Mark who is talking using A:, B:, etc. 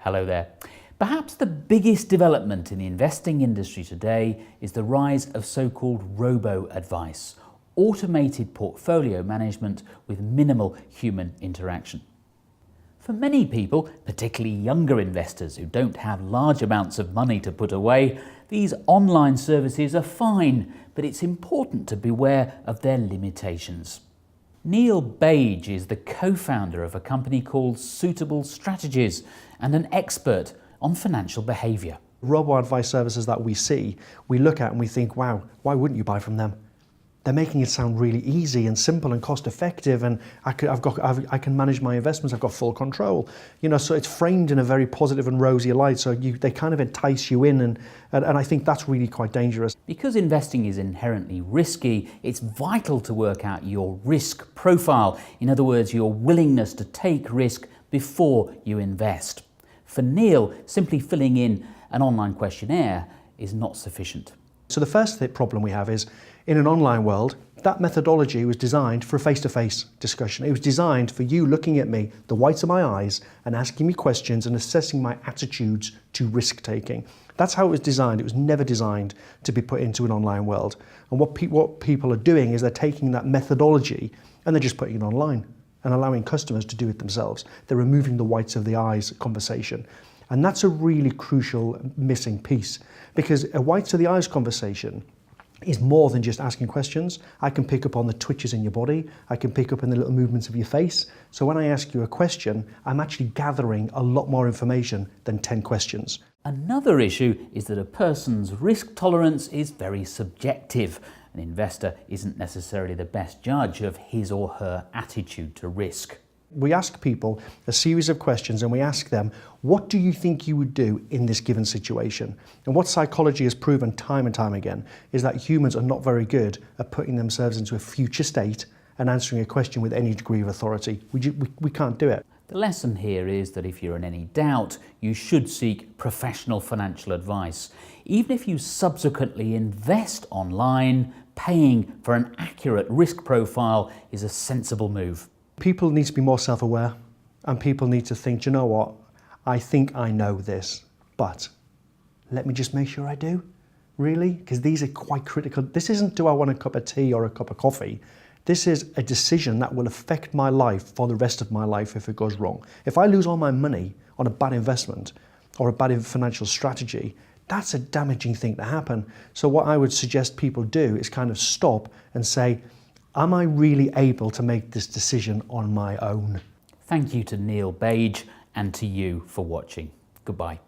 A: Hello there. Perhaps the biggest development in the investing industry today is the rise of so-called robo-advice, automated portfolio management with minimal human interaction. For many people, particularly younger investors who don't have large amounts of money to put away, these online services are fine, but it's important to beware of their limitations. Neil Bage is the co-founder of a company called Suitable Strategies and an expert on financial behaviour.
B: Robo-advice services that we see, we look at and we think, wow, why wouldn't you buy from them? They're making it sound really easy and simple and cost effective, and I can manage my investments, I've got full control. So it's framed in a very positive and rosy light, so they kind of entice you in, and I think that's really quite dangerous.
A: Because investing is inherently risky, it's vital to work out your risk profile. In other words, your willingness to take risk before you invest. For Neil, simply filling in an online questionnaire is not sufficient.
B: So the first problem we have is, in an online world, that methodology was designed for a face-to-face discussion. It was designed for you looking at me, the whites of my eyes, and asking me questions and assessing my attitudes to risk-taking. That's how it was designed. It was never designed to be put into an online world. And what people are doing is they're taking that methodology and they're just putting it online and allowing customers to do it themselves. They're removing the whites of the eyes conversation. And that's a really crucial missing piece, because a whites of the eyes conversation is more than just asking questions. I can pick up on the twitches in your body. I can pick up on the little movements of your face. So when I ask you a question, I'm actually gathering a lot more information than 10 questions.
A: Another issue is that a person's risk tolerance is very subjective. An investor isn't necessarily the best judge of his or her attitude to risk.
B: We ask people a series of questions and we ask them, what do you think you would do in this given situation? And what psychology has proven time and time again is that humans are not very good at putting themselves into a future state and answering a question with any degree of authority. We can't do it.
A: The lesson here is that if you're in any doubt, you should seek professional financial advice. Even if you subsequently invest online, paying for an accurate risk profile is a sensible move.
B: People need to be more self-aware, and people need to think, you know what, I think I know this, but let me just make sure I do. Really? Because these are quite critical. This isn't, do I want a cup of tea or a cup of coffee? This is a decision that will affect my life for the rest of my life if it goes wrong. If I lose all my money on a bad investment or a bad financial strategy, that's a damaging thing to happen. So what I would suggest people do is kind of stop and say, am I really able to make this decision on my own?
A: Thank you to Neil Bage and to you for watching. Goodbye.